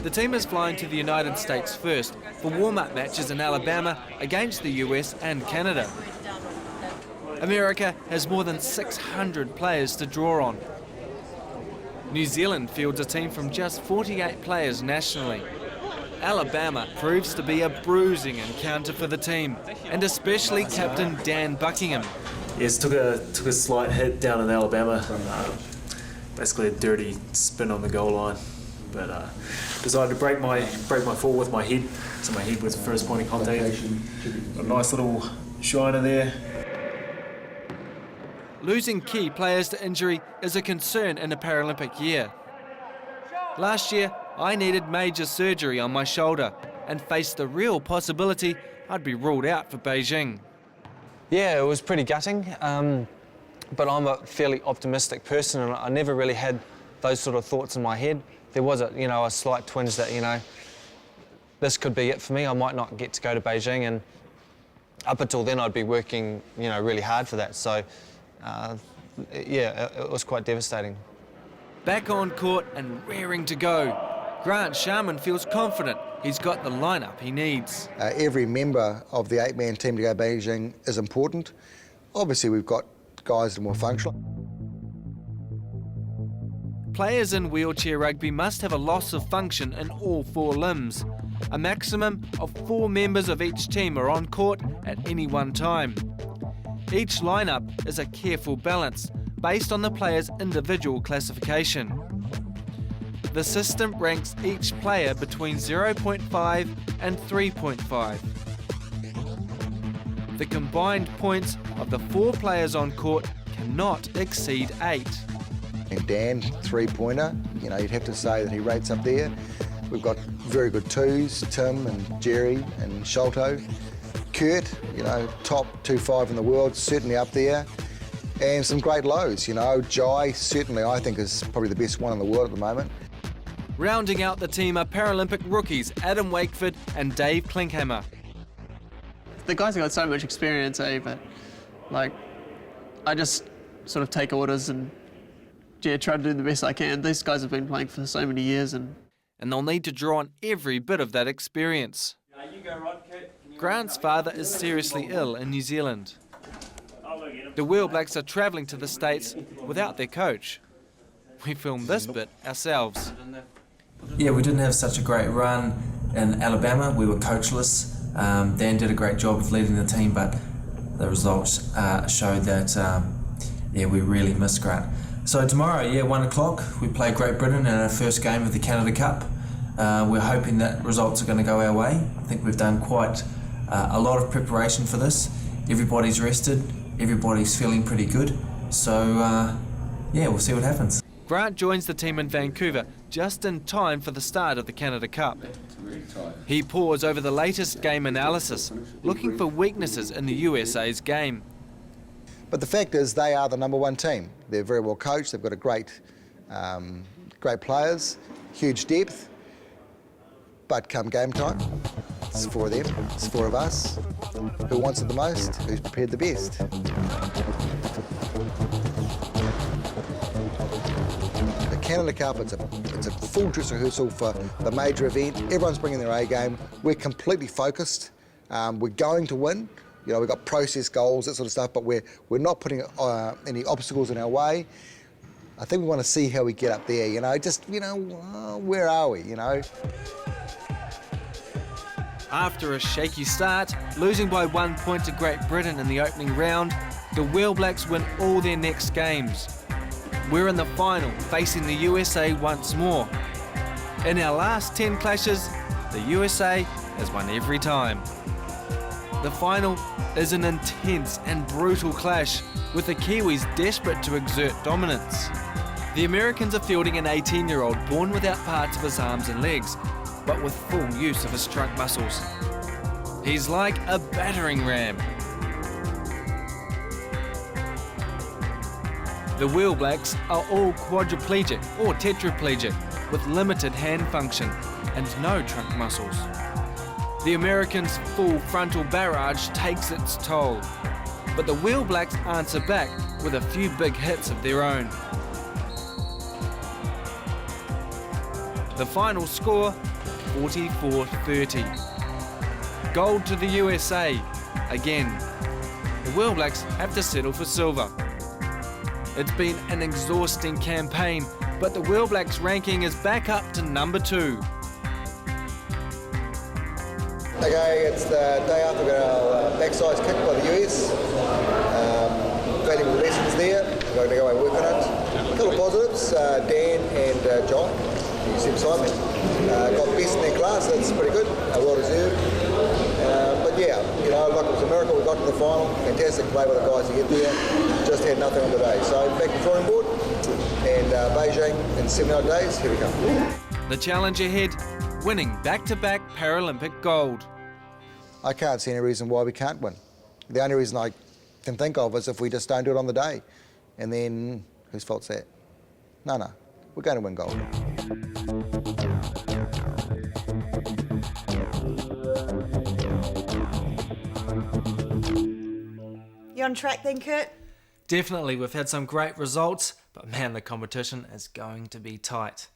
The team is flying to the United States first for warm-up matches in Alabama against the US and Canada. America has more than 600 players to draw on. New Zealand fields a team from just 48 players nationally. Alabama proves to be a bruising encounter for the team, and especially captain Dan Buckingham. Yes, took a slight hit down in Alabama. Basically a dirty spin on the goal line, but decided to break my fall with my head, so my head was first point of contact. A nice little shiner there. Losing key players to injury is a concern in a Paralympic year. Last year, I needed major surgery on my shoulder and faced the real possibility I'd be ruled out for Beijing. Yeah, it was pretty gutting, but I'm a fairly optimistic person, and I never really had those sort of thoughts in my head. There was a slight twinge that, this could be it for me. I might not get to go to Beijing, and up until then I'd be working, really hard for that. So, yeah, it was quite devastating. Back on court and raring to go, Grant Sharman feels confident he's got the lineup he needs. Every member of the 8-man team to go to Beijing is important. Obviously, we've got guys that are more functional. Players in wheelchair rugby must have a loss of function in all 4 limbs. A maximum of 4 members of each team are on court at any one time. Each lineup is a careful balance based on the player's individual classification. The system ranks each player between 0.5 and 3.5. The combined points of the 4 players on court cannot exceed 8. And Dan, 3-pointer, you'd have to say that he rates up there. We've got very good 2s, Tim and Jerry and Sholto. Kurt, top 2-5 in the world, certainly up there. And some great lows, Jai, certainly I think is probably the best one in the world at the moment. Rounding out the team are Paralympic rookies Adam Wakeford and Dave Klinkhammer. The guys have got so much experience, but I just sort of take orders and try to do the best I can. These guys have been playing for so many years, and they'll need to draw on every bit of that experience. Grant's father is seriously ill in New Zealand. The Wheelblacks are travelling to the States without their coach. We filmed this bit ourselves. Yeah, we didn't have such a great run in Alabama. We were coachless. Dan did a great job of leading the team, but the results showed that we really missed Grant. So tomorrow, 1 o'clock, we play Great Britain in our first game of the Canada Cup. We're hoping that results are going to go our way. I think we've done quite a lot of preparation for this. Everybody's rested, everybody's feeling pretty good. So, we'll see what happens. Grant joins the team in Vancouver just in time for the start of the Canada Cup. He pores over the latest game analysis, looking for weaknesses in the USA's game. But the fact is, they are the #1 team. They're very well coached. They've got a great players, huge depth. But come game time, it's 4 of them, it's 4 of us. Who wants it the most? Who's prepared the best? The Canada Cup, it's a full dress rehearsal for the major event. Everyone's bringing their A game. We're completely focused. We're going to win. We've got process goals, that sort of stuff, but we're not putting any obstacles in our way. I think we want to see how we get up there, where are we, After a shaky start, losing by 1 point to Great Britain in the opening round, the Wheelblacks win all their next games. We're in the final, facing the USA once more. In our last 10 clashes, the USA has won every time. The final is an intense and brutal clash, with the Kiwis desperate to exert dominance. The Americans are fielding an 18-year-old born without parts of his arms and legs, but with full use of his trunk muscles. He's like a battering ram. The Wheelblacks are all quadriplegic or tetraplegic, with limited hand function and no trunk muscles. The Americans' full frontal barrage takes its toll, but the Wheelblacks answer back with a few big hits of their own. The final score 44-30. Gold to the USA. Again, the Wheelblacks have to settle for silver. It's been an exhausting campaign, but the Wheelblacks ranking is back up to number 2. Okay, it's the day after we got our backside kicked by the US. Valuable lessons there. We're going to go and work on it. A couple of positives. Dan and John, you see beside me, got best in their class. That's pretty good. Well deserved. But yeah, you know, like it was a miracle we got to the final. Fantastic play by the guys to get there. Just had nothing on the day. So back to the drawing board. And Beijing in 7 odd days. Here we come. The challenge ahead, winning back-to-back Paralympic gold. I can't see any reason why we can't win. The only reason I can think of is if we just don't do it on the day. And then, whose fault's that? No, we're going to win gold. You on track then, Kurt? Definitely, we've had some great results, but man, the competition is going to be tight.